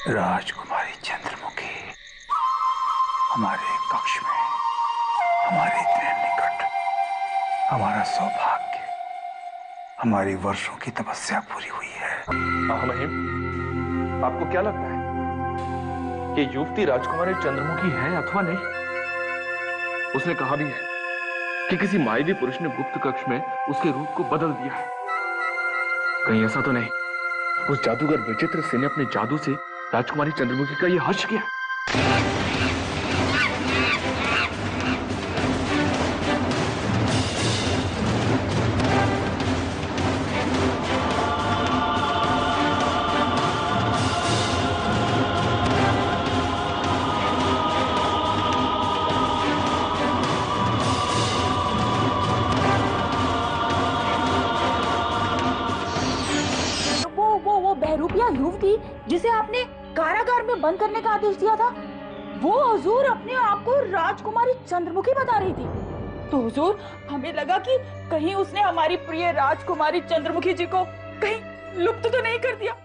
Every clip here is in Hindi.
राजकुमारी चंद्रमुखी हमारे कक्ष में, हमारे इतने निकट, हमारा सौभाग्य, हमारी वर्षों की तपस्या पूरी हुई है। महिम, आपको क्या लगता है कि युवती राजकुमारी चंद्रमुखी है अथवा नहीं? उसने कहा भी है कि किसी मायावी पुरुष ने गुप्त कक्ष में उसके रूप को बदल दिया है। कहीं ऐसा तो नहीं उस जादूगर विचित्र सिंह ने अपने जादू से राजकुमारी चंद्रमुखी का यह हर्ष किया? बहरूपिया युवती जिसे आपने कारागार में बंद करने का आदेश दिया था, वो हुजूर अपने आप को राजकुमारी चंद्रमुखी बता रही थी। तो हुजूर, हमें लगा कि कहीं उसने हमारी प्रिय राजकुमारी चंद्रमुखी जी को कहीं लुप्त तो नहीं कर दिया।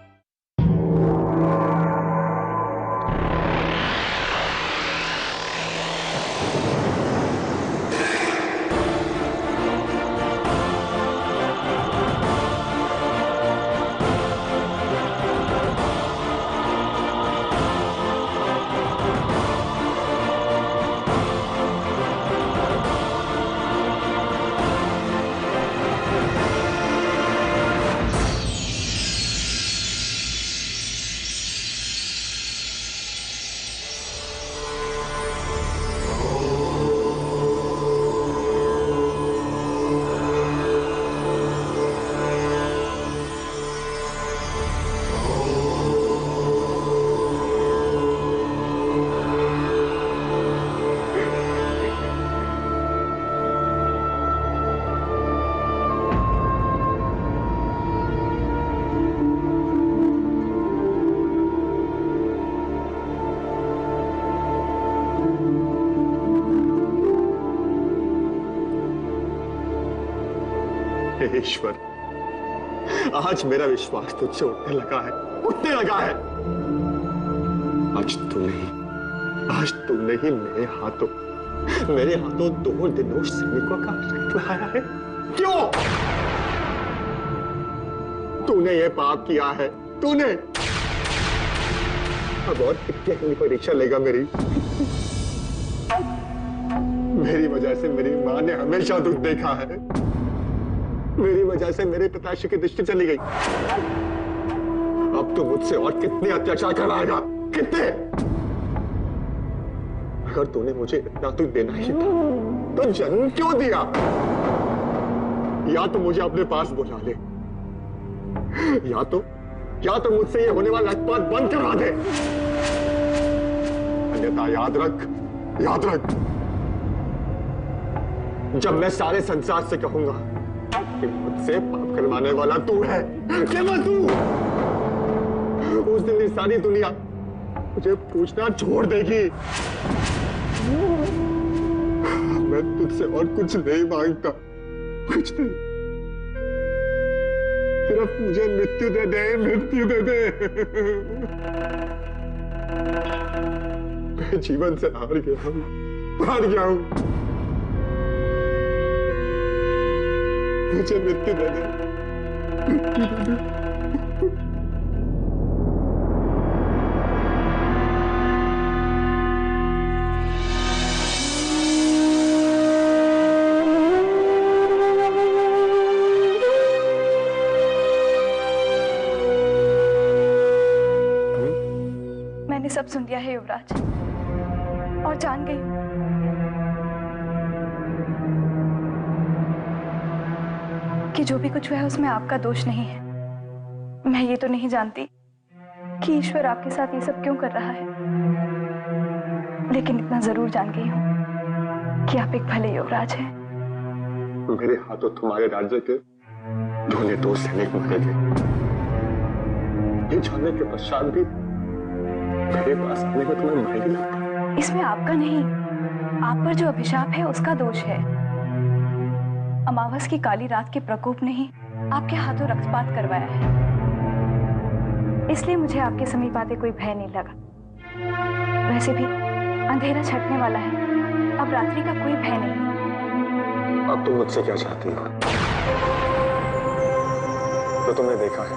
ईश्वर, आज मेरा विश्वास तुझसे उठने लगा है, उठने लगा है। आज तूने ही मेरे हाथों 2 निर्दोष सैनिकों का रक्त बहाया है। क्यों? तूने ये पाप किया है, तूने। अब और कितनी परीक्षा लेगा मेरी वजह से मेरी मां ने हमेशा दुख देखा है। मेरी वजह से मेरे पिताश्री की दृष्टि चली गई। अब तो मुझसे और कितने अत्याचार कराएगा, कितने? अगर तूने मुझे इतना दुख देना ही था तो जन्म क्यों दिया? या तो मुझे अपने पास बुला ले, या तो मुझसे ये होने वाला रक्तपात बंद करवा दे। अन्यथा याद रख, जब मैं सारे संसार से कहूंगा कि मुझसे पाप करवाने वाला तू है, केवल तू, उस दिन ये सारी दुनिया मुझे पूछना छोड़ देगी। मैं तुझसे और कुछ नहीं मांगता, कुछ नहीं। सिर्फ मुझे मृत्यु दे दे। मैं जीवन से हार गया हूं। मुझे मृत्यु दे दे। मैंने सब सुन लिया है युवराज, और जान गई कि जो भी कुछ हुआ है उसमें आपका दोष नहीं है। मैं ये तो नहीं जानती कि ईश्वर आपके साथ ये सब क्यों कर रहा है, लेकिन इतना जरूर जान गई हूं कि आप एक भले युवराज हैं। मेरे हाथों तुम्हारे राज्य के 2 निर्दोष सैनिक मारे गए। ये जानने के पश्चात भी मेरे पास आने में तुम्हें मायने लगता? इसमें आपका नहीं, आप पर जो अभिशाप है उसका दोष है। अमावस की काली रात के प्रकोप ने ही आपके हाथों रक्तपात करवाया है। इसलिए मुझे आपके समीप आते कोई भय नहीं लगा। वैसे भी अंधेरा छटने वाला है, अब रात्रि का कोई भय नहीं। अब तुम मुझसे क्या चाहती हो? तो तुमने देखा है,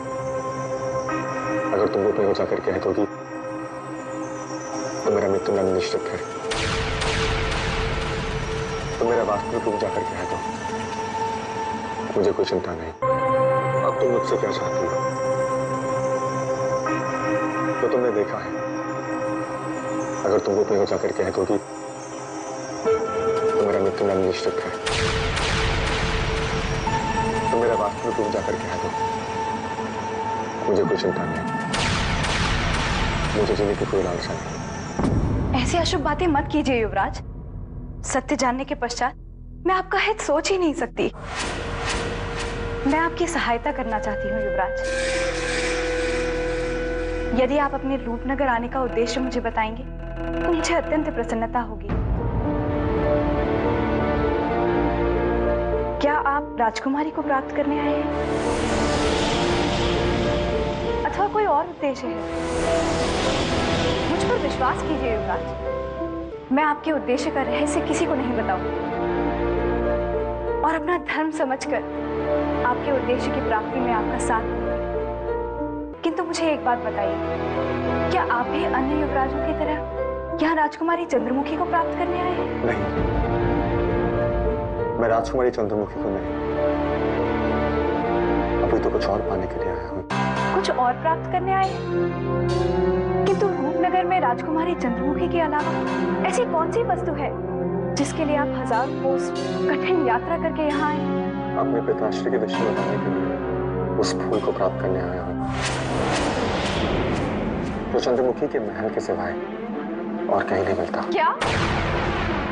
अगर तुम गोपी को जाकर कह दोगी तो मेरा मृत्यु नाम निश्चित है। तो मेरा वास्तविक रूप जाकर कह दो, मुझे कोई चिंता नहीं। अब तुम मुझसे क्या चाहती हो? तो तुमने देखा है, अगर तुम गोपी को जाकर कह दोगी तो मेरा मृत्यु नाम निश्चित है। तो मेरा वास्तविक रूप जाकर कह दो, मुझे कोई चिंता नहीं, मुझे जीने की कोई लालसा नहीं। ऐसी अशुभ बातें मत कीजिए युवराज। सत्य जानने के पश्चात मैं आपका हित सोच ही नहीं सकती। मैं आपकी सहायता करना चाहती हूँ युवराज। यदि आप अपने रूपनगर आने का उद्देश्य मुझे बताएंगे तो मुझे अत्यंत प्रसन्नता होगी। क्या आप राजकुमारी को प्राप्त करने आए हैं अथवा कोई और उद्देश्य है? मुझ पर विश्वास कीजिए युवराज, मैं आपके उद्देश्य का रहस्य किसी को नहीं बताऊंगी और अपना धर्म समझकर आपके उद्देश्य की प्राप्ति में आपका साथ दूंगी। किंतु मुझे एक बात बताइए, क्या आप भी अन्य युवराजों की तरह यहाँ राजकुमारी चंद्रमुखी को प्राप्त करने आए हैं? नहीं, मैं राजकुमारी चंद्रमुखी को नहीं, अभी तो कुछ और पाने के लिए आया हूँ। कुछ और प्राप्त करने आए हैं? किंतु रूपनगर में राजकुमारी चंद्रमुखी के अलावा ऐसी कौन सी वस्तु है जिसके लिए आप हजार कोस कठिन यात्रा करके यहाँ आए? अपने पिताश्री की दिशा बताने के लिए उस फूल को प्राप्त करने आया हूँ जो चंद्रमुखी के महल के सिवाय और कहीं नहीं मिलता। क्या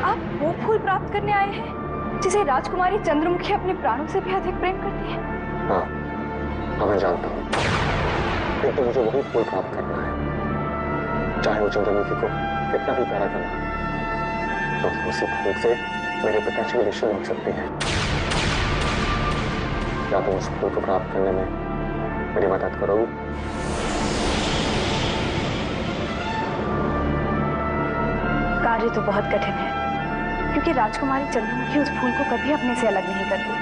आप वो फूल प्राप्त करने आए हैं जिसे राजकुमारी चंद्रमुखी अपने प्राणों से भी अधिक प्रेम करती है? हाँ, मैं जानता हूँ, किंतु मुझे वही फूल प्राप्त करना है, चाहे वो चंद्रमुखी को कितना भी प्यारा करना, तो उसी फूल से मेरे पिताश्री की दिशा लौट सकती है। क्या तुम उस फूल को प्राप्त करने में मेरी मदद करोगी? कार्य तो बहुत कठिन है, क्योंकि राजकुमारी चंद्रमुखी उस फूल को कभी अपने से अलग नहीं करती।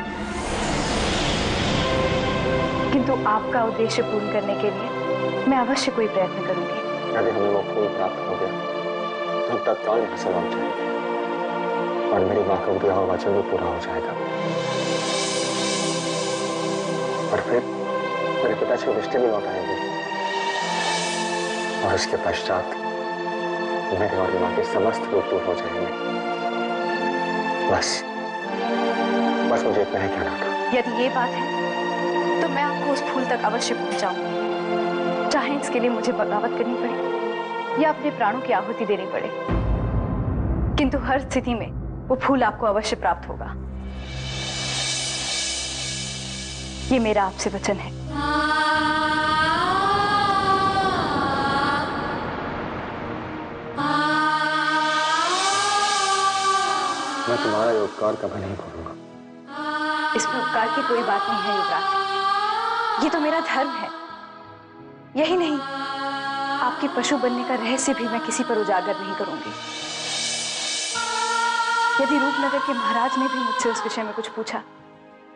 किंतु आपका उद्देश्य पूर्ण करने के लिए मैं अवश्य कोई प्रयत्न करूंगी। यदि हमें वो फूल प्राप्त हो गया तो हम तत्काल यहाँ से लौट जाएंगे और मेरी माँ का दिया हुआ वचन भी पूरा हो जाएगा। और फिर मेरे पिताजी की दृष्टि भी लौट आएंगे और उसके पश्चात मेरे और माँ के समस्त रूप दूर हो जाएंगे। बस मुझे इतना ही कहना था। यदि ये बात है तो मैं आपको उस फूल तक अवश्य पहुंचाऊंगी, चाहे इसके लिए मुझे बगावत करनी पड़े या अपने प्राणों की आहुति देनी पड़े। किंतु हर स्थिति में वो फूल आपको अवश्य प्राप्त होगा, ये मेरा आपसे वचन है। मैं तुम्हारा ये उपकार कभी नहीं भूलूंगा। इसमें उपकार की कोई बात नहीं है युवराज, ये तो मेरा धर्म है। यही नहीं, आपके पशु बनने का रहस्य भी मैं किसी पर उजागर नहीं करूंगी। यदि रूपनगर के महाराज ने भी मुझसे उस विषय में कुछ पूछा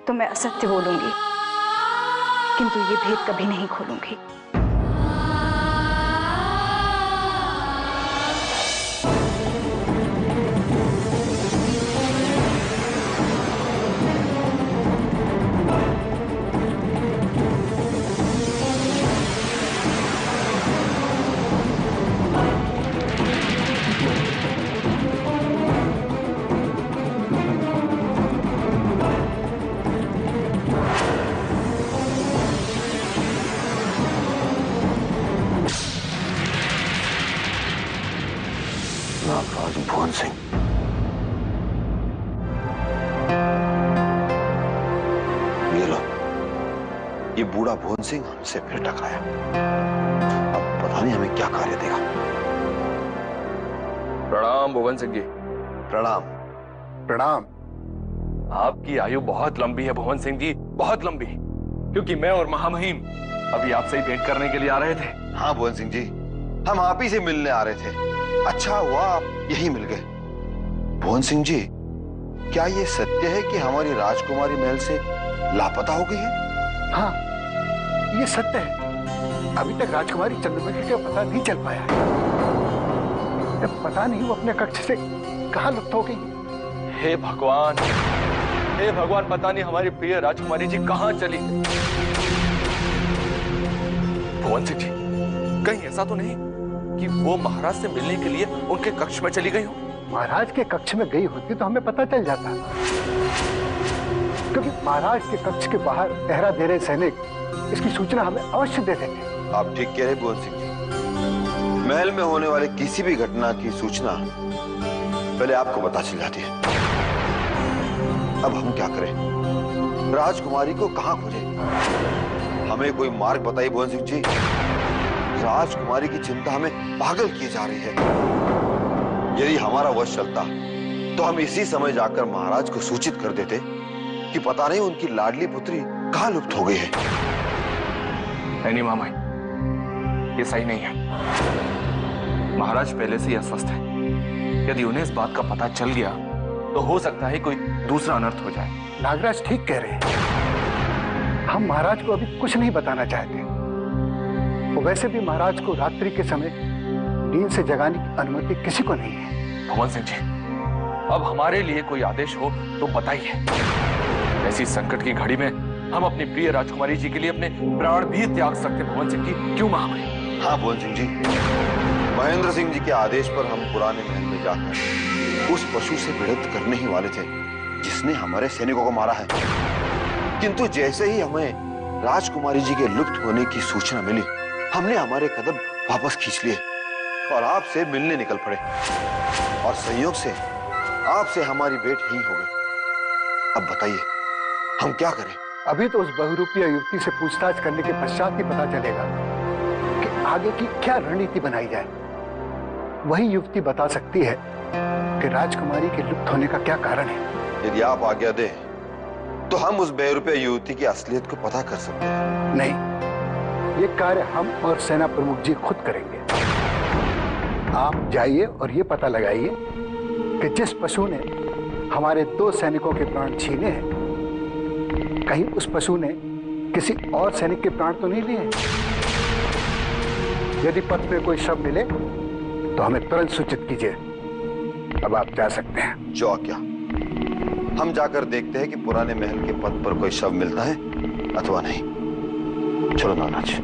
तो मैं असत्य बोलूंगी, किंतु ये भेद कभी नहीं खोलूंगी। नागराज भुवन सिंह, ये लो, ये बूढ़ा भुवन सिंह हमसे फिर टकराया। अब पता नहीं हमें क्या कार्य देगा। प्रणाम भुवन सिंह जी। प्रणाम। प्रणाम। आपकी आयु बहुत लंबी है भुवन सिंह जी, बहुत लंबी, क्योंकि मैं और महामहिम अभी आपसे ही भेंट करने के लिए आ रहे थे। हाँ भुवन सिंह जी, हम आप ही से मिलने आ रहे थे। अच्छा हुआ आप यही मिल गए। भुवन सिंह जी, क्या ये सत्य है कि हमारी राजकुमारी महल से लापता हो गई है? हाँ, ये सत्य है। अभी तक राजकुमारी चंद्रमुखी का पता नहीं चल पाया है। पता नहीं वो अपने कक्ष से कहाँ लुप्त हो गई। हे भगवान, हे भगवान, पता नहीं हमारी प्रिय राजकुमारी जी कहाँ चली। भुवन सिंह जी, कहीं ऐसा तो नहीं कि वो महाराज से मिलने के लिए उनके कक्ष में चली गई हो? महाराज के कक्ष में गई होती तो हमें पता चल जाता, क्योंकि महाराज के कक्ष के बाहर पहरा दे रहे सैनिक इसकी सूचना हमें अवश्य दे देते। आप ठीक कह रहे भुवन सिंह जी। महल में होने वाले किसी भी घटना की सूचना पहले आपको पता चल जाती है। अब हम क्या करें? राजकुमारी को कहां खोजें? हमें कोई मार्ग बताइए भुवन सिंह जी। राजकुमारी की चिंता हमें पागल किए जा रही है। यदि हमारा वश चलता तो हम इसी समय जाकर महाराज को सूचित कर देते कि पता नहीं उनकी लाडली पुत्री कहां लुप्त हो गई है। नहीं मामा, ये सही नहीं है। महाराज पहले से ही अस्वस्थ है। यदि उन्हें इस बात का पता चल गया तो हो सकता है कोई दूसरा अनर्थ हो जाए। नागराज ठीक कह रहे हैं। हम महाराज को अभी कुछ नहीं बताना चाहते। वो वैसे भी महाराज को रात्रि के समय नींद से जगाने की अनुमति किसी को नहीं है। भुवन सिंह जी, अब हमारे लिए कोई आदेश हो तो बताइए। ऐसी संकट की घड़ी में हम अपनी प्रिय राजकुमारी जी के लिए अपने प्राण भी त्याग सकते। भुवन सिंह जी, क्यों महामहिम? हाँ भुवन सिंह जी, महेंद्र सिंह जी के आदेश पर हम पुराने महल में जाकर उस पशु से भिड़ंत करने ही वाले थे जिसने हमारे सैनिकों को मारा है। किंतु जैसे ही हमें राजकुमारी जी के लुप्त होने की सूचना मिली, हमने हमारे कदम वापस खींच लिए और आपसे मिलने निकल पड़े। और संयोग से आपसे हमारी भेंट ही हो गई। अब बताइए हम क्या करें? अभी तो उस बहुरूपीय युवती से पूछताछ करने के पश्चात ही पता चलेगा कि आगे की क्या रणनीति बनाई जाए। वही युवती बता सकती है कि राजकुमारी के लुप्त होने का क्या कारण है। यदि आप आज्ञा दें तो हम उस बेरूपीय युवती की असलियत को पता कर सकते हैं। नहीं, ये कार्य हम और सेना प्रमुख जी खुद करेंगे। आप जाइए और ये पता लगाइए कि जिस पशु ने हमारे 2 सैनिकों के प्राण छीने हैं, कहीं उस पशु ने किसी और सैनिक के प्राण तो नहीं लिए। यदि पथ में कोई शव मिले तो हमें तुरंत सूचित कीजिए। अब आप जा सकते हैं। जो आज्ञा। हम जाकर देखते हैं कि पुराने महल के पथ पर कोई शव मिलता है अथवा नहीं। चलो नानाजी।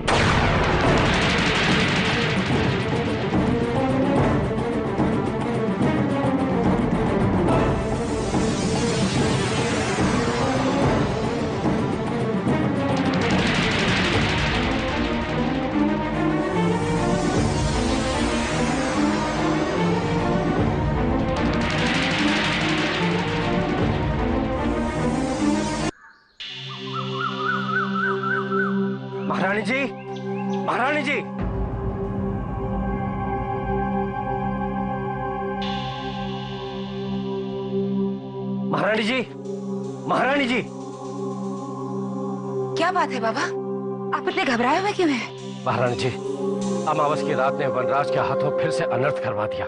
महारानी जी, महारानी जी, महारानी जी, महारानी जी। क्या बात है बाबा? आप इतने घबराए हुए क्यों हैं? महारानी जी, अमावस की रात ने वनराज के हाथों फिर से अनर्थ करवा दिया।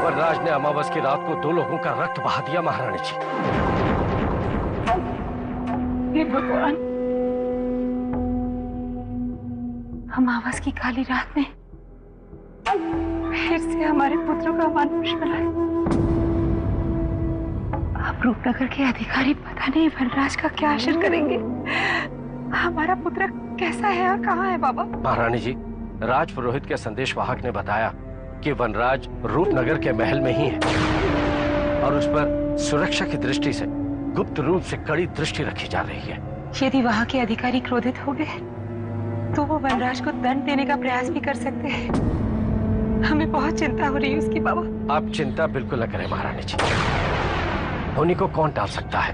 वनराज ने अमावस की रात को 2 लोगों का रक्त बहा दिया। महारानी जी, हे भगवान, अमावस की काली रात में फिर से हमारे पुत्रों का अमानुष बनाया। अब रूपनगर के अधिकारी पता नहीं वनराज का क्या आश्चर्य करेंगे। हमारा पुत्र कैसा है और कहाँ है बाबा? महारानी जी, राज पुरोहित के संदेशवाहक ने बताया कि वनराज रूपनगर के महल में ही है और उस पर सुरक्षा की दृष्टि से गुप्त रूप से कड़ी दृष्टि रखी जा रही है। यदि वहाँ के अधिकारी क्रोधित हो गए तो वो वनराज को दंड देने का प्रयास भी कर सकते हैं। हमें बहुत चिंता हो रही है उसकी बाबा। आप चिंता बिल्कुल न करें महारानी जी। उन्हीं को कौन टाल सकता है?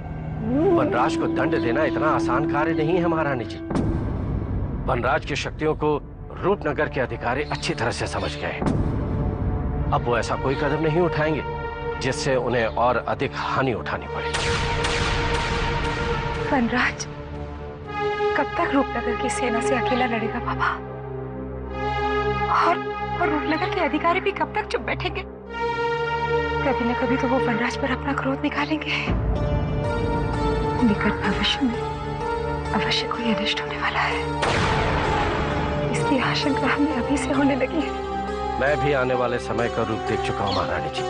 वनराज को दंड देना इतना आसान कार्य नहीं है महारानी जी। वनराज की शक्तियों को रूपनगर के अधिकारी अच्छी तरह से समझ गए। अब वो ऐसा कोई कदम नहीं उठाएंगे जिससे उन्हें और अधिक हानि उठानी पड़े। वनराज, कब तक रूपनगर की सेना से अकेला लड़ेगा बाबा? और रूपनगर के अधिकारी भी कब तक चुप बैठेंगे? कभी न कभी तो वो वनराज पर अपना क्रोध निकालेंगे। निकट भविष्य में अवश्य कोई अनिष्ट होने वाला है, इसकी आशंका हमें अभी से होने लगी है। मैं भी आने वाले समय का रूप देख चुका हूँ महारानी जी।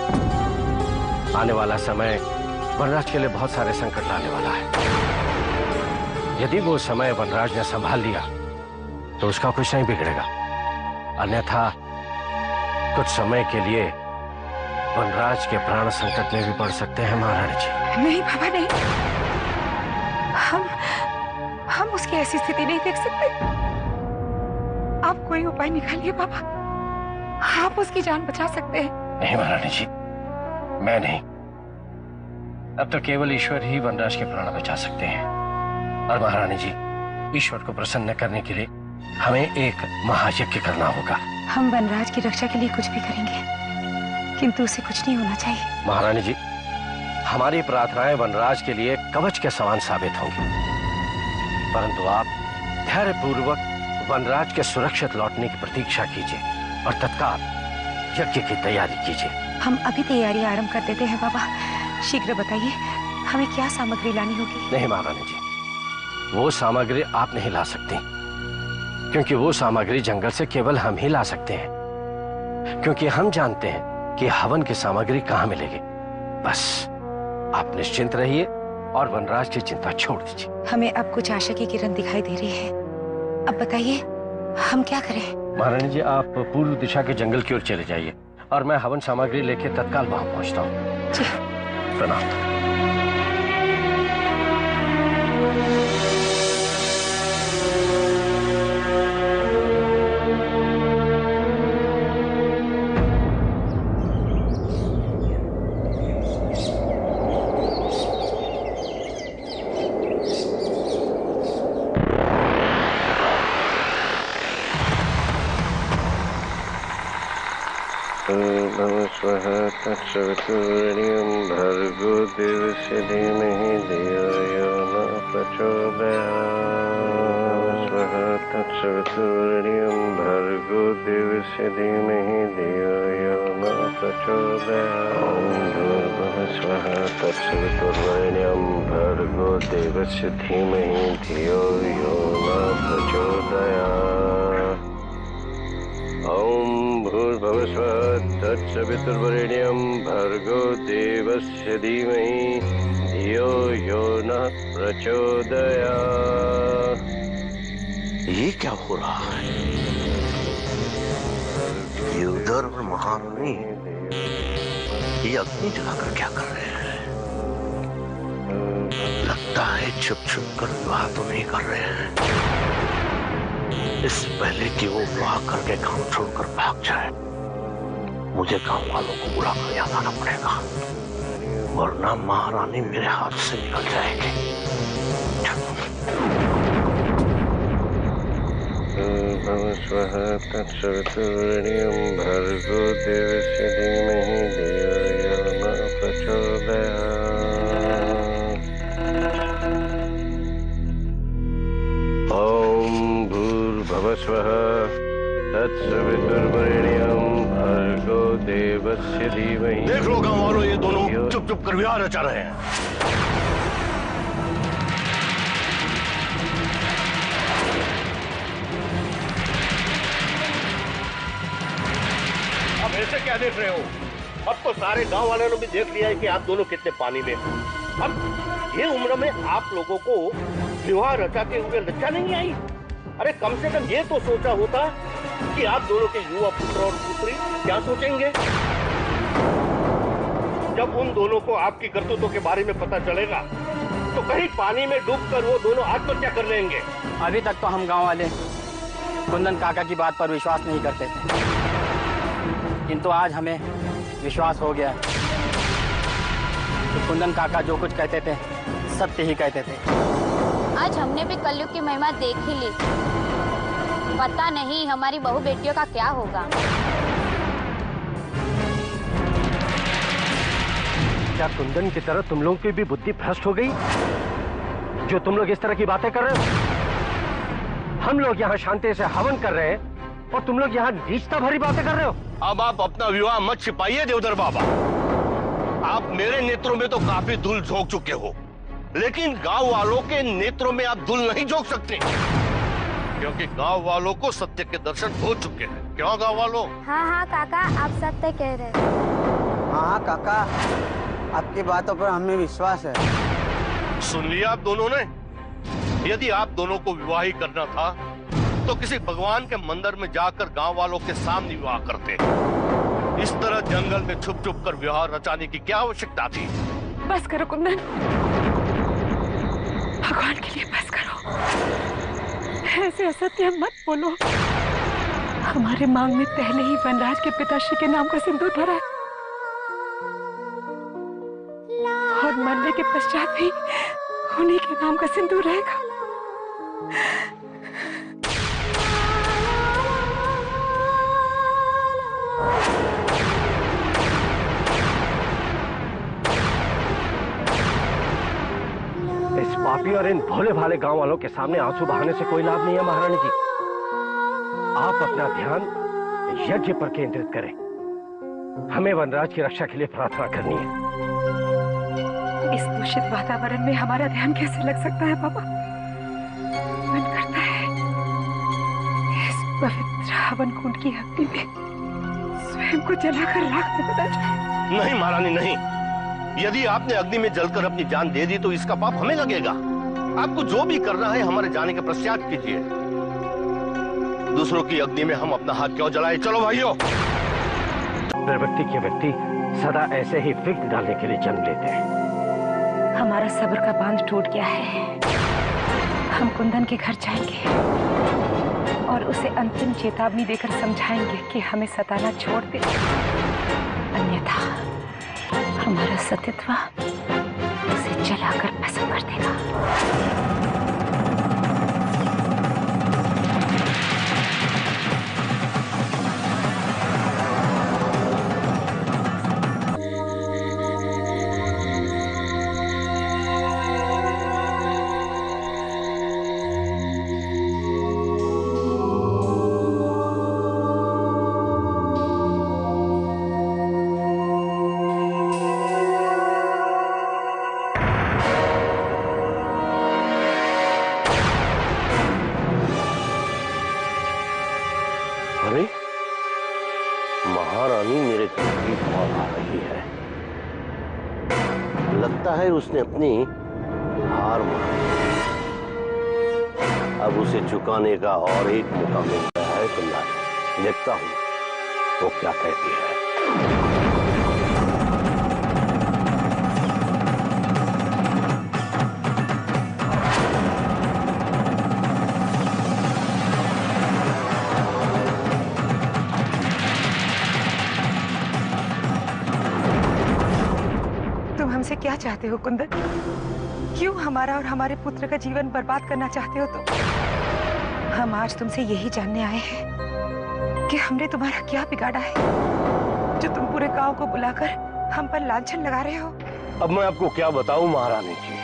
आने वाला समय वनराज के लिए बहुत सारे संकट लाने वाला है। यदि वो समय वनराज ने संभाल लिया तो उसका कुछ नहीं बिगड़ेगा, अन्यथा कुछ समय के लिए वनराज के प्राण संकट में भी पड़ सकते हैं महारानी जी। नहीं बाबा नहीं, हम उसकी ऐसी स्थिति नहीं देख सकते। आप कोई उपाय निकालिए बाबा, आप उसकी जान बचा सकते हैं। नहीं महारानी जी, मैं नहीं। अब तो केवल ईश्वर ही वनराज के प्राण बचा सकते हैं। और महारानी जी, ईश्वर को प्रसन्न करने के लिए हमें एक महायज्ञ करना होगा। हम वनराज की रक्षा के लिए कुछ भी करेंगे, किंतु उसे कुछ नहीं होना चाहिए। महारानी जी, हमारी प्रार्थनाएं वनराज के लिए कवच के समान साबित होंगी, परंतु आप धैर्यपूर्वक वनराज के सुरक्षित लौटने की प्रतीक्षा कीजिए और तत्काल यज्ञ की तैयारी कीजिए। हम अभी तैयारी आरंभ कर देते हैं बाबा। शीघ्र बताइए, हमें क्या सामग्री लानी होगी? नहीं महारानी जी, वो सामग्री आप नहीं ला सकती, क्योंकि वो सामग्री जंगल से केवल हम ही ला सकते हैं, क्योंकि हम जानते हैं कि हवन की सामग्री कहाँ मिलेगी। बस आप निश्चिंत रहिए और वनराज की चिंता छोड़ दीजिए। हमें अब कुछ आशा की किरण दिखाई दे रही है। अब बताइए हम क्या करें? महारानी जी, आप पूर्व दिशा के जंगल की ओर चले जाइए और मैं हवन सामग्री लेकर तत्काल वहां पहुंचता हूँ। जी। प्रणाम। तत्सवितुर्वरेण्यं भर्गो देवस्य धीमहि धियो यो न प्रचोदयात्। तत्सवितुर्वरेण्यं भर्गो देवस्य धीमहि धियो यो न प्रचोदयात्। ॐ भूर्भुवः स्वः तत्सवितुर्वरेण्यं भर्गो देवस्य धीमहि धियो यो न प्रचोदयात्। ॐ भूर्भुवः स्वः तत्सवितुर्वरेण्यं भर्गो देवस्य धीमहि धियो यो नः प्रचोदयात्। ये क्या हो रहा है? युद्धर और महारानी ये अग्नि जलाकर क्या कर रहे हैं? लगता है छुप छुप कर विवाह तो नहीं कर रहे हैं। इससे पहले कि वो विवाह करके गांव छोड़कर भाग जाए, मुझे गांव वालों को बुलाकर यहाँ आना पड़ेगा, वरना महारानी मेरे हाथ से निकल जाएगी। स्वः तत्सवितुर्वरेण्यं भर्गो देवस्य धीमहि धियो यो न प्रचोदयात्। ॐ भूर्भुवः स्वः तत्सवितुर्वरेण्यं भर्गो देवस्य धीमहि। देख लो गांव वालों, ये दोनों चुप चुप कर विवाह रचा रहे हैं। अब ऐसे क्या देख रहे हो? अब तो सारे गांव वालों ने भी देख लिया है कि आप दोनों कितने पानी में हैं। अब ये उम्र में आप लोगों को विवाह रचाते हुए लज्जा नहीं आई? अरे कम से कम ये तो सोचा होता कि आप दोनों के युवा पुत्र और पुत्री क्या सोचेंगे जब उन दोनों को आपकी करतूतों के बारे में पता चलेगा। तो कहीं पानी में डूबकर वो दोनों आत्महत्या कर लेंगे। अभी तक तो हम गांव वाले कुंदन काका की बात पर विश्वास नहीं करते थे, किंतु आज हमें विश्वास हो गया कि कुंदन काका जो कुछ कहते थे सत्य ही कहते थे। आज हमने भी कलयुग की महिमा देख ही ली। पता नहीं हमारी बहू बेटियों का क्या होगा। क्या कुंदन की तरह तुम लोगों की भी बुद्धि भ्रष्ट हो गई, जो तुम लोग इस तरह की बातें कर रहे हो? हम लोग यहाँ शांति से हवन कर रहे हैं और तुम लोग यहाँ नीचता भरी बातें कर रहे हो। अब आप अपना विवाह मत छिपाइए देवधर बाबा। आप मेरे नेत्रों में तो काफी धूल झोंक चुके हो, लेकिन गांव वालों के नेत्रों में आप धूल नहीं झोंक सकते, क्योंकि गांव वालों को सत्य के दर्शन हो चुके हैं। क्यों गांव वालों? हाँ हाँ काका, आप सत्य कह रहे हैं। हाँ काका, आपकी बातों पर हमें विश्वास है। सुन लिया आप दोनों ने? यदि आप दोनों को विवाह ही करना था तो किसी भगवान के मंदिर में जाकर गांव वालों के सामने विवाह करते। इस तरह जंगल में छुप छुप कर विवाह रचाने की क्या आवश्यकता थी? बस करो कुंदन, भगवान के लिए बस करो। ऐसे असत्य मत बोलो। हमारे मांग में पहले ही वनराज के पिताश्री के नाम का सिंदूर भरा है और मरने के पश्चात भी उन्हीं के नाम का सिंदूर रहेगा। इस पापी और इन भोले भाले गांव वालों के सामने आंसू बहाने से कोई लाभ नहीं है महारानी जी। आप अपना ध्यान यज्ञ पर केंद्रित करें। हमें वनराज की रक्षा के लिए प्रार्थना करनी है। इस दूषित वातावरण में हमारा ध्यान कैसे लग सकता है बाबा? मन करता है इस पवित्र हवन कुंड की अग्नि में स्वयं को जलाकर राख में बदल जाए। नहीं महारानी नहीं, यदि आपने अग्नि में जलकर अपनी जान दे दी तो इसका पाप हमें लगेगा। आपको जो भी करना है हमारे जाने के पश्चात कीजिए। दूसरों की अग्नि में हम अपना हाथ क्यों जलाए? चलो भाइयों। व्यक्ति के व्यक्ति सदा ऐसे ही विघ्न डालने के लिए जन्म लेते हैं। हमारा सब्र का बांध टूट गया है। हम कुंदन के घर जाएंगे और उसे अंतिम चेतावनी देकर समझाएंगे कि हमें सताना छोड़ दे, अन्यथा हमारा सतीत्व उसे जलाकर भस्म कर देगा। महारानी मेरे घर की ओर आ रही है। लगता है उसने अपनी हार मान ली। अब उसे चुकाने का और एक मौका मिल गया है। कुंदन, देखता हूं वो क्या कहती है। हमसे क्या चाहते हो कुंदन? क्यों हमारा और हमारे पुत्र का जीवन बर्बाद करना चाहते हो तुम? हम आज तुमसे यही जानने आए हैं कि हमने तुम्हारा क्या बिगाड़ा है जो तुम पूरे गांव को बुलाकर हम पर लांछन लगा रहे हो। अब मैं आपको क्या बताऊं महारानी जी,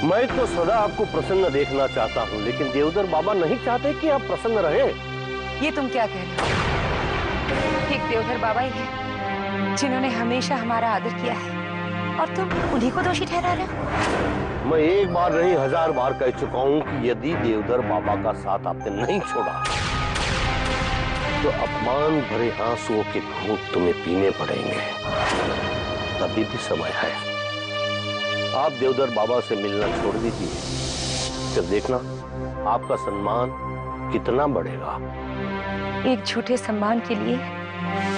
मैं तो सदा आपको प्रसन्न देखना चाहता हूं, लेकिन देवधर बाबा नहीं चाहते कि आप प्रसन्न रहे। ये तुम क्या कह रहे हो? एक देवधर बाबा ही है जिन्होंने हमेशा हमारा आदर किया है और तुम उन्हीं को दोषी ठहरा रहे हो। मैं एक बार नहीं 1000 बार कह चुका हूं कि यदि देवधर बाबा का साथ आपने नहीं छोड़ा तो अपमान भरे आंसुओं के घूंट तुम्हें पीने पड़ेंगे। तभी भी समय है। आप देवधर बाबा से मिलना छोड़ दीजिए, फिर देखना आपका सम्मान कितना बढ़ेगा। एक झूठे सम्मान के लिए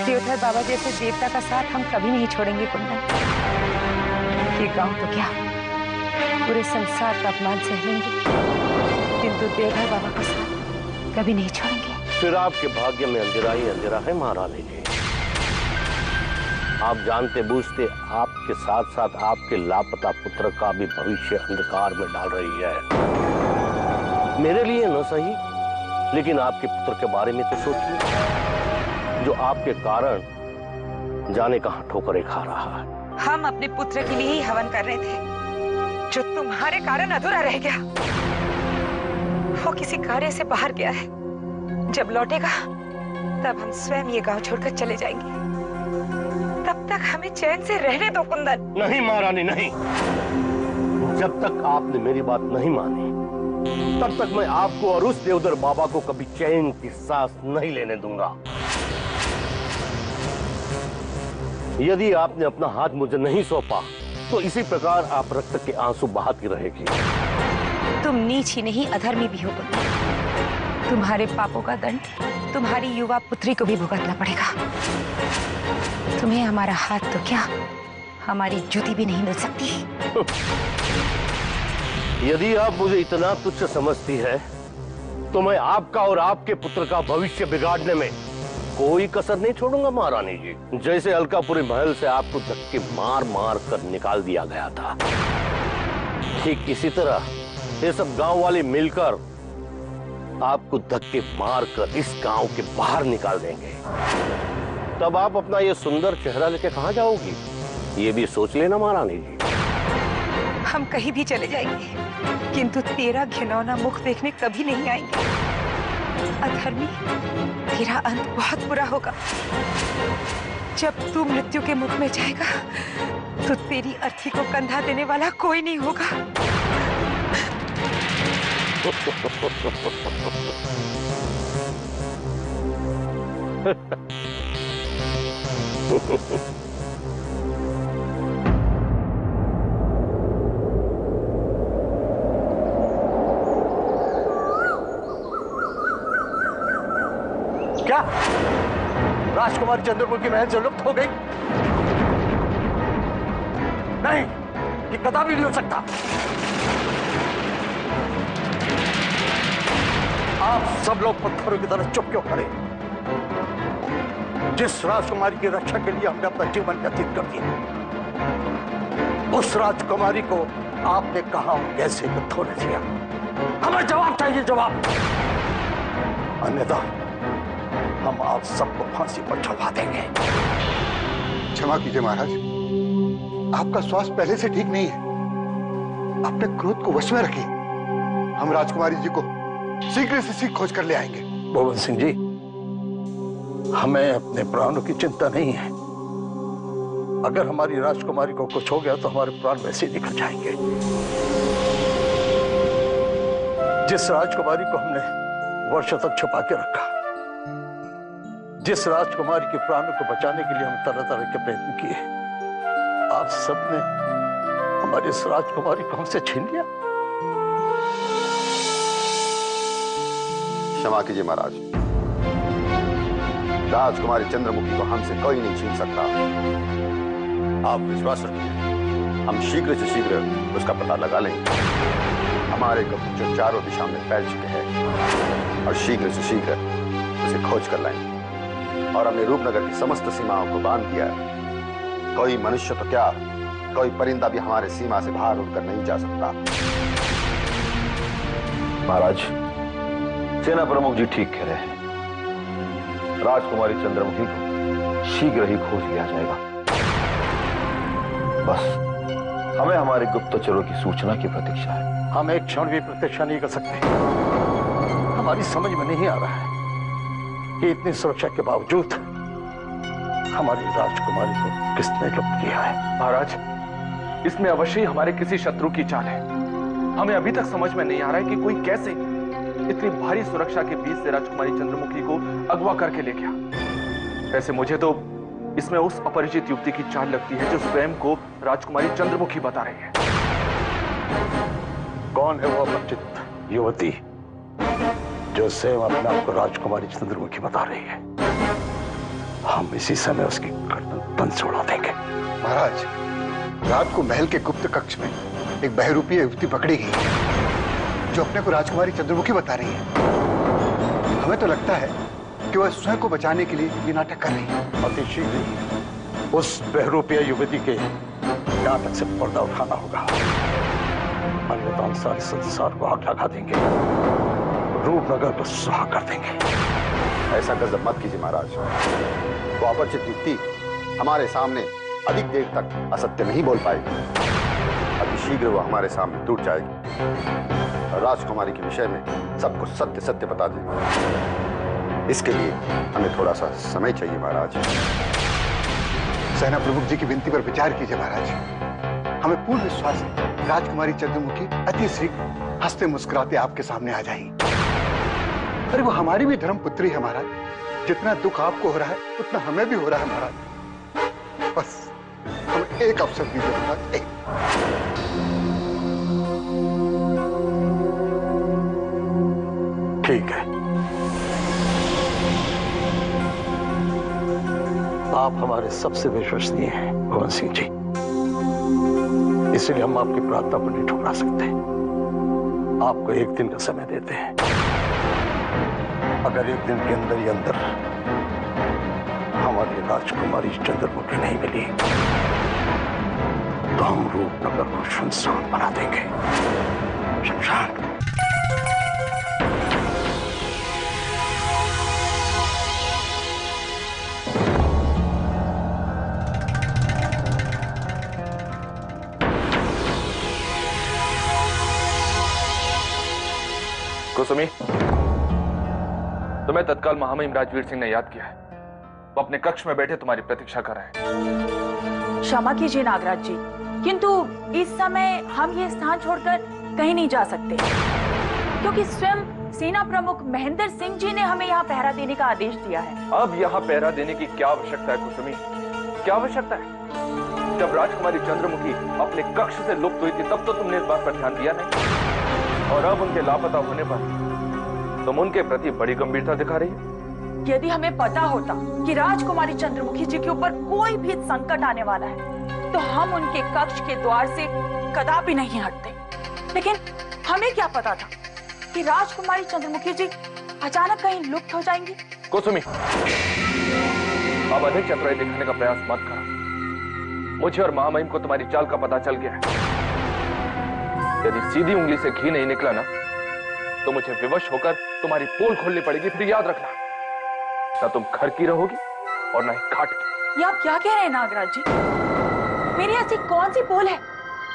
देवधर बाबा जैसे देवता का साथ हम कभी नहीं छोड़ेंगे कुंदन। ये गांव तो क्या पूरे संसार का अपमान सह लेंगे, किंतु देवधर बाबा का साथ कभी नहीं छोड़ेंगे। फिर आपके भाग्य में अंधेरा ही अंधेरा है महारानी जी। आप जानते बूझते आपके साथ साथ आपके लापता पुत्र का भी भविष्य अंधकार में डाल रही है। मेरे लिए न सही, लेकिन आपके पुत्र के बारे में तो सोचिए, जो आपके कारण जाने कहां ठोकरें खा रहा है। हम अपने पुत्र के लिए ही हवन कर रहे थे, जो तुम्हारे कारण अधूरा रह गया। वो किसी कार्य से बाहर गया है। जब लौटेगा तब हम स्वयं ये गांव छोड़कर चले जाएंगे। तब तक हमें चैन से रहने दो कुंदन। नहीं महारानी नहीं, जब तक आपने मेरी बात नहीं मानी तब तक मैं आपको और उस देवदर बाबा को कभी चैन की सांस नहीं लेने दूंगा। यदि आपने अपना हाथ मुझे नहीं सौंपा तो इसी प्रकार आप रक्त के आंसू बहाती रहेगी। तुम नीच ही नहीं अधर्मी भी हो कुंदन। तुम्हारे पापों का दंड तुम्हारी युवा पुत्री को भी भुगतना पड़ेगा। तुम्हें हमारा हाथ तो क्या, हमारी जूती भी नहीं मिल सकती। यदि आप मुझे इतना तुच्छ समझती है तो मैं आपका और आपके पुत्र का भविष्य बिगाड़ने में कोई कसर नहीं छोड़ूंगा महारानी जी। जैसे अलकापुरी महल से आपको धक्के मार मार कर निकाल दिया गया था, ठीक इसी तरह ये सब गांव वाले मिलकर आपको धक्के मार कर इस गांव के बाहर निकाल देंगे। तब आप अपना ये सुंदर चेहरा लेके कहां जाओगी, ये भी सोच लेना महारानी जी। हम कहीं भी चले जाएंगे किंतु तेरा घिनौना मुख देखने कभी नहीं आएंगे। अधर्मी, तेरा अंत बहुत बुरा होगा। जब तू मृत्यु के मुख में जाएगा तो तेरी अर्थी को कंधा देने वाला कोई नहीं होगा। क्या राजकुमारी चंद्रमुखी महल से लुप्त हो गई? नहीं, ये कदापि नहीं हो सकता। आप सब लोग पत्थरों की तरह चुप क्यों खड़े? जिस राजकुमारी की रक्षा के लिए हमने अपना जीवन व्यतीत कर दिया, उस राजकुमारी को आपने कहां कैसे खोने दिया? हमें जवाब चाहिए, जवाब। अन्यथा हम आप सबको फांसी पर चढ़वा देंगे। क्षमा कीजिए महाराज, आपका स्वास्थ्य पहले से ठीक नहीं है। अपने क्रोध को वश में रखिए। हम राजकुमारी जी को शीघ्र से शीघ्र खोज कर ले आएंगे। गोविंद सिंह जी, हमें अपने प्राणों की चिंता नहीं है। अगर हमारी राजकुमारी को कुछ हो गया तो हमारे प्राण वैसे ही निकल जाएंगे। जिस राजकुमारी को हमने वर्षों तक छुपा के रखा, जिस राजकुमारी के प्राणों को बचाने के लिए हम तरह तरह के प्रयत्न किए, आप सबने हमारी इस राजकुमारी को हमसे छीन लिया। क्षमा कीजिए महाराज, राजकुमारी चंद्रमुखी को हमसे कोई नहीं छीन सकता। आप विश्वास रखिए, हम शीघ्र से शीघ्र उसका पता लगा लेंगे। हमारे गुप्तचर चारों दिशा में फैल चुके हैं और शीघ्र से शीघ्र उसे खोज कर लाएंगे। और हमने रूपनगर की समस्त सीमाओं को बांध दिया है। कोई मनुष्य तो क्या, कोई परिंदा भी हमारे सीमा से बाहर उड़कर नहीं जा सकता। महाराज, सेना प्रमुख जी ठीक कह रहे हैं। राजकुमारी चंद्रमुखी को शीघ्र ही खोज लिया जाएगा। बस हमें हमारे गुप्तचरों की सूचना की प्रतीक्षा है। हम एक क्षण भी प्रतीक्षा नहीं कर सकते। हमारी समझ में नहीं आ रहा है कि इतनी सुरक्षा के बावजूद हमारी राजकुमारी को किसने लुप्त किया है। महाराज, इसमें अवश्य ही हमारे किसी शत्रु की चाल है। हमें अभी तक समझ में नहीं आ रहा है कि कोई कैसे इतनी भारी सुरक्षा के बीच से राजकुमारी चंद्रमुखी को अगवा करके ले गया। वैसे मुझे तो इसमें उस अपरिचित युवती की चाल लगती है जो स्वयं को राजकुमारी चंद्रमुखी बता रही है। कौन है वो अपरिचित युवती जो स्वयं अपने आप को राजकुमारी चंद्रमुखी बता रही है? हम इसी समय उसकी गर्दन बंद उड़ा देंगे। महाराज, रात को महल के गुप्त कक्ष में एक बहरूपीय युवती पकड़ी गई है जो अपने को राजकुमारी चंद्रमुखी बता रही है। हमें तो लगता है कि वह स्वयं को बचाने के लिए ये नाटक कर रही है। अति शीघ्र ही उस बहरूपीय युवती के नाटक से पर्दा उठाना होगा, अन्यथा हम सारे संसार को आग लगा देंगे, रूपनगर को सुहा कर देंगे। ऐसा गजब मत कीजिए महाराज। वो अपरिचित युवती हमारे सामने अधिक देर तक असत्य नहीं बोल पाएगी। अति शीघ्र वो हमारे सामने टूट जाएगी राजकुमारी के विषय में सबको सत्य सत्य बता दें। इसके लिए हमें थोड़ा सा समय चाहिए महाराज। सेना प्रमुख जी की विनती पर विचार कीजिए महाराज। हमें पूर्ण विश्वास है राजकुमारी चंद्रमुखी अति शीघ्र हंसते मुस्कुराते आपके सामने आ जाएंगी। अरे वो हमारी भी धर्म पुत्री है महाराज। जितना दुख आपको हो रहा है उतना हमें भी हो रहा है महाराज। बस हमें एक अवसर दीजिए महाराज, एक। ठीक है, आप हमारे सबसे विश्वसनीय हैं भवन सिंह जी, इसलिए हम आपकी प्रार्थना को नहीं ठुकरा सकते। आपको एक दिन का समय देते हैं। अगर एक दिन के अंदर ही अंदर हमारी राजकुमारी चंद्रमुखी नहीं मिली तो हम रूपनगर को सुनसान बना देंगे। शमशान। कुसुमी, तुम्हें तत्काल महामहिम राजवीर सिंह ने याद किया है। वो अपने कक्ष में बैठे तुम्हारी प्रतीक्षा कर रहे हैं। क्षमा कीजिए नागराज जी, किंतु इस समय हम ये स्थान छोड़कर कहीं नहीं जा सकते, क्योंकि स्वयं सेना प्रमुख महेंद्र सिंह जी ने हमें यहाँ पहरा देने का आदेश दिया है। अब यहाँ पहरा देने की क्या आवश्यकता है कुसुमी? क्या आवश्यकता है? जब राजकुमारी चंद्रमुखी अपने कक्ष से लुप्त हुई थी तब तो तुमने इस बात पर ध्यान दिया नहीं, और अब उनके लापता होने पर तुम उनके प्रति बड़ी गंभीरता दिखा रही है। यदि हमें पता होता कि राजकुमारी चंद्रमुखी जी के ऊपर कोई भी संकट आने वाला है तो हम उनके कक्ष के द्वार से कदापि नहीं हटते, लेकिन हमें क्या पता था कि राजकुमारी चंद्रमुखी जी अचानक कहीं लुप्त हो जाएंगी। कुसुमी, अब अधिक चतुराई दिखाने का प्रयास मत करो। मुझे और महामहिम को तुम्हारी चाल का पता चल गया है। यदि सीधी उंगली से घी नहीं निकला ना तो मुझे विवश होकर तुम्हारी पोल खोलनी पड़ेगी। फिर याद रखना, ना तुम घर की रहोगी और ना ही घाट की। ये आप क्या कह रहे हैं नागराज जी? मेरी ऐसी कौन सी पोल है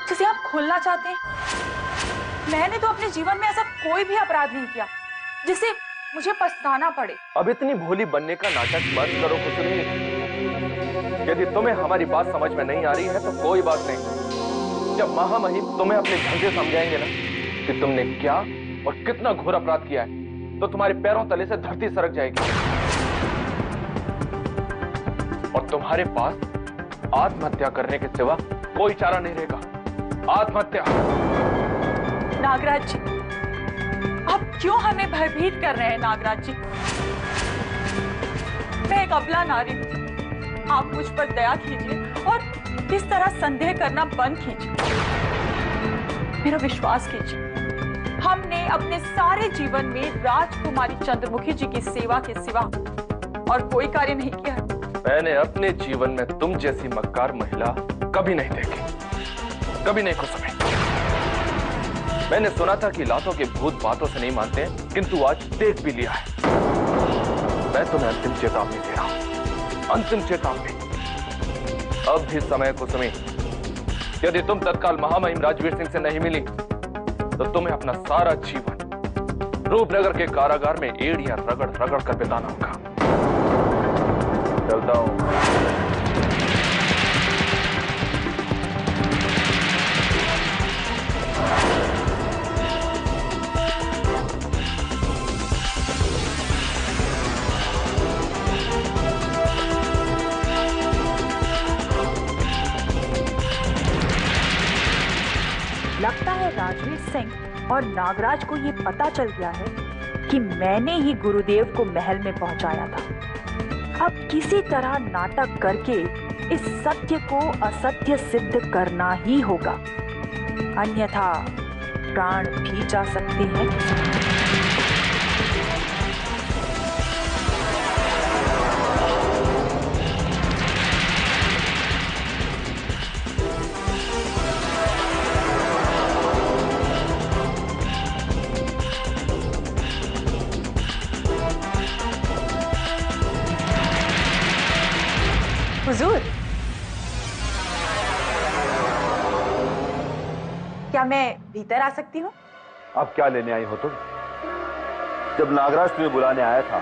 जिसे आप खोलना चाहते हैं? मैंने तो अपने जीवन में ऐसा कोई भी अपराध नहीं किया जिसे मुझे पछताना पड़े। अब इतनी भोली बनने का नाटक मत करो कुसुमी। यदि तुम्हें हमारी बात समझ में नहीं आ रही है तो कोई बात नहीं। जब महामहिम तुम्हें अपने ढंग से समझाएंगे ना कि तुमने क्या और कितना घोर अपराध किया है तो तुम्हारे पैरों तले से धरती सरक जाएगी और तुम्हारे पास आत्महत्या करने के सिवा कोई चारा नहीं रहेगा। आत्महत्या। नागराज जी, आप क्यों हमें भयभीत कर रहे हैं? नागराज जी, मैं एक अबला नारी हूं। आप मुझ पर दया कीजिए और इस तरह संदेह करना बंद कीजिए। मेरा विश्वास कीजिए, हमने अपने सारे जीवन में राजकुमारी चंद्रमुखी जी की सेवा के सिवा और कोई कार्य नहीं किया। मैंने अपने जीवन में तुम जैसी मक्कार महिला कभी नहीं देखी, कभी नहीं कुसुमी। मैंने सुना था कि लातों के भूत बातों से नहीं मानते, किंतु आज देख भी लिया है। मैं तुम्हें अंतिम चेतावनी दे रहा हूं, अंतिम चेतावनी। अब भी समय कुसुमी, यदि तुम तत्काल महामहिम राजवीर सिंह से नहीं मिली तो तुम्हें अपना सारा जीवन रूपनगर के कारागार में एड़ियां रगड़ रगड़ कर बिताना होगा। चलता हूं। लगता है राजवीर सिंह और नागराज को ये पता चल गया है कि मैंने ही गुरुदेव को महल में पहुंचाया था। अब किसी तरह नाटक करके इस सत्य को असत्य सिद्ध करना ही होगा, अन्यथा प्राण भी जा सकते हैं। हुजूर, क्या मैं भीतर आ सकती हूँ? अब क्या लेने आई हो तुम? जब नागराज तुम्हें बुलाने आया था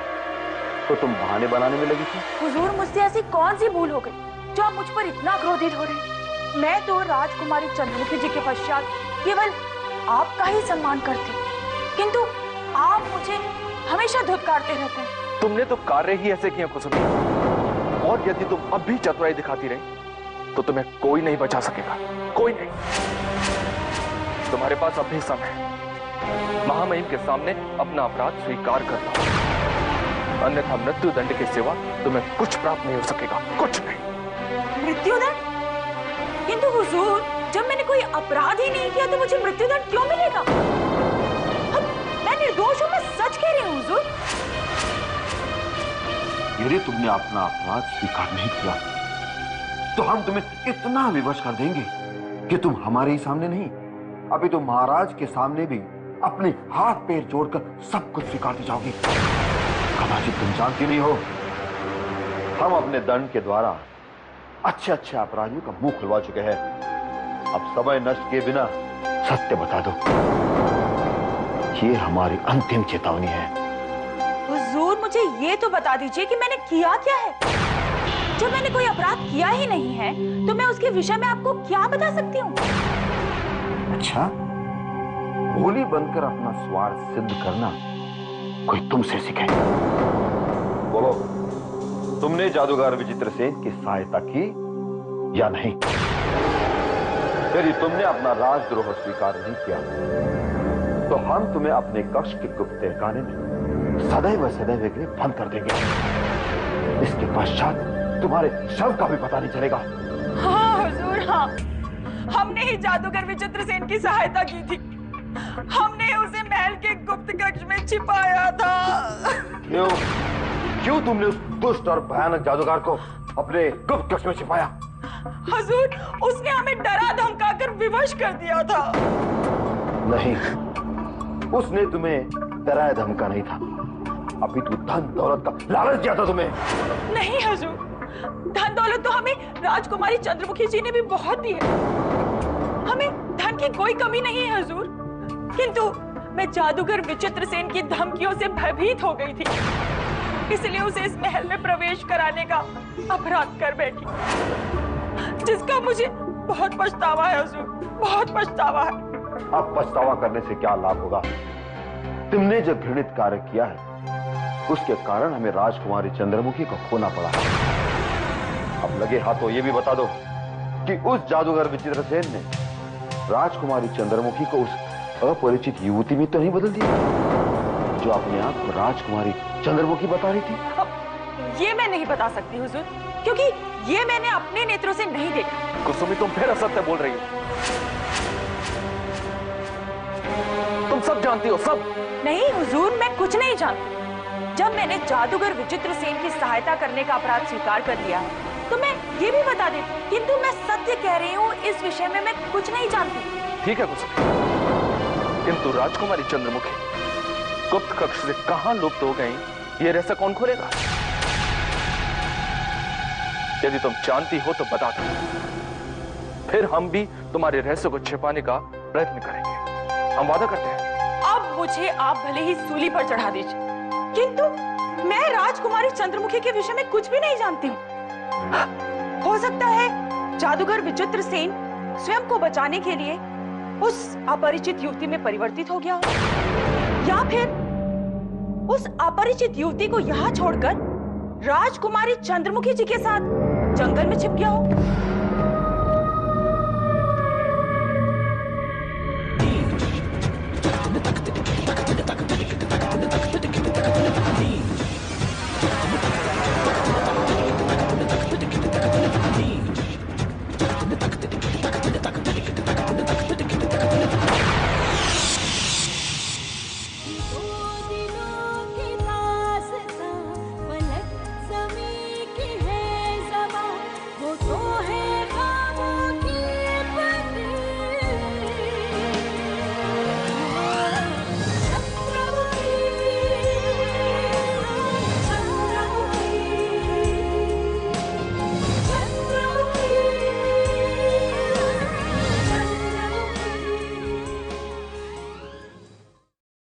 तो तुम बहाने बनाने में लगी थी। हुजूर, मुझसे ऐसी कौन सी भूल हो गई जो आप मुझ पर इतना क्रोधित हो रहे हैं? मैं तो राजकुमारी चंद्रमुखी जी के पश्चात केवल आपका ही सम्मान करती, किंतु आप मुझे हमेशा धुतकारते रहते हैं। तुमने तो कार्य ही ऐसे किए कुसुमी, और यदि तुम अब भी चतुराई दिखाती रही तो तुम्हें कोई नहीं बचा सकेगा, कोई नहीं। तुम्हारे पास अब भी समय है। महामहिम के सामने अपना अपराध स्वीकार कर लो, अन्यथा मृत्यु दंड के सिवा तुम्हें कुछ प्राप्त नहीं हो सकेगा, कुछ नहीं। मृत्युदंड? किंतु हुजूर, जब मैंने कोई अपराध ही नहीं किया तो मुझे मृत्युदंड क्यों मिलेगा? मैं निर्दोष हूं, मैं सच कह रही हूं हुजूर। यदि तुमने अपना अपराध स्वीकार नहीं किया तो हम तुम्हें इतना विवश कर देंगे कि तुम हमारे ही सामने नहीं, अभी तो महाराज के सामने भी अपने हाथ पैर जोड़कर सब कुछ स्वीकारती जाओगी। कदाचित तुम जानती नहीं हो, हम अपने दंड के द्वारा अच्छे अच्छे अपराधियों का मुंह खुलवा चुके हैं। अब समय नष्ट किए बिना सत्य बता दो। ये हमारी अंतिम चेतावनी है। हुजूर, मुझे ये तो बता दीजिए कि मैंने किया क्या है। जब मैंने कोई अपराध किया ही नहीं है तो मैं उसके विषय में आपको क्या बता सकती हूँ? अच्छा, भोली बनकर अपना स्वार्थ सिद्ध करना कोई तुमसे सीखे? बोलो, तुमने जादूगर विचित्र सेन की सहायता की या नहीं? यदि तुमने अपना राजद्रोह स्वीकार नहीं किया तो हम तुम्हें अपने कक्ष के गुप्त तहखाने में सदैव सदैव के लिए बंद कर देंगे। इसके पश्चात तुम्हारे शव का भी पता नहीं चलेगा। हाँ हुजूर, हाँ, हमने ही जादूगर विचित्र सेन की सहायता की थी। हमने उसे महल के गुप्त कक्ष में छिपाया था। क्यों तुमने उस दुष्ट और भयानक जादूगर को अपने गुप्त कक्ष में छिपाया? हुजूर, उसने हमें डरा धमकाकर विवश कर दिया था। नहीं, उसने तुम्हें डराया धमका नहीं था, अभी तो धन दौलत का लालच दिया था तुम्हें। नहीं हुजूर, धन दौलत तो हमें राजकुमारी चंद्रमुखी जी ने भी बहुत दी है। हमें धन की कोई कमी नहीं है हुजूर, किंतु मैं जादूगर विचित्र सेन की धमकियों से भयभीत हो गई थी, इसलिए उसे इस महल में प्रवेश कराने का अपराध कर बैठी, जिसका मुझे बहुत पछतावा है हुजूर, बहुत पछतावा है। अब पछतावा करने से क्या लाभ होगा? तुमने जो घृणित कार्य किया है उसके कारण हमें राजकुमारी चंद्रमुखी को खोना पड़ा। अब लगे हाथों ये भी बता दो कि उस जादूगर विचित्र सेन ने राजकुमारी चंद्रमुखी को उस अपरिचित युवती में तो नहीं बदल दिया जो अपने आप को राजकुमारी चंद्रमुखी बता रही थी? ये मैं नहीं बता सकती हुजूर, क्योंकि ये मैंने अपने नेत्रों से नहीं देखा। कुसुमी, तुम फिर असत्य बोल रही हो। तुम सब जानती हो, सब। नहीं हुजूर, मैं कुछ नहीं जानती। जब मैंने जादूगर विचित्र सेन की सहायता करने का अपराध स्वीकार कर लिया तो मैं ये भी बता देती, किंतु मैं सत्य कह रही हूँ, इस विषय में मैं कुछ नहीं जानती। ठीक है कुसुमी, किंतु राजकुमारी चंद्रमुखी गुप्त कक्ष से कहां लुप्त हो गई, ये रहस्य कौन खोलेगा? यदि तुम जानती हो तो बता दो, फिर हम भी तुम्हारे रहस्य को छिपाने का प्रयत्न करेंगे। हम वादा करते हैं। अब मुझे आप भले ही सूली पर चढ़ा दीजिए, किंतु मैं राजकुमारी चंद्रमुखी के विषय में कुछ भी नहीं जानती हूँ। हो सकता है जादूगर विचित्र सेन स्वयं को बचाने के लिए उस अपरिचित युवती में परिवर्तित हो गया हो, या फिर उस अपरिचित युवती को यहाँ छोड़कर राजकुमारी चंद्रमुखी जी के साथ जंगल में छिप गया हो।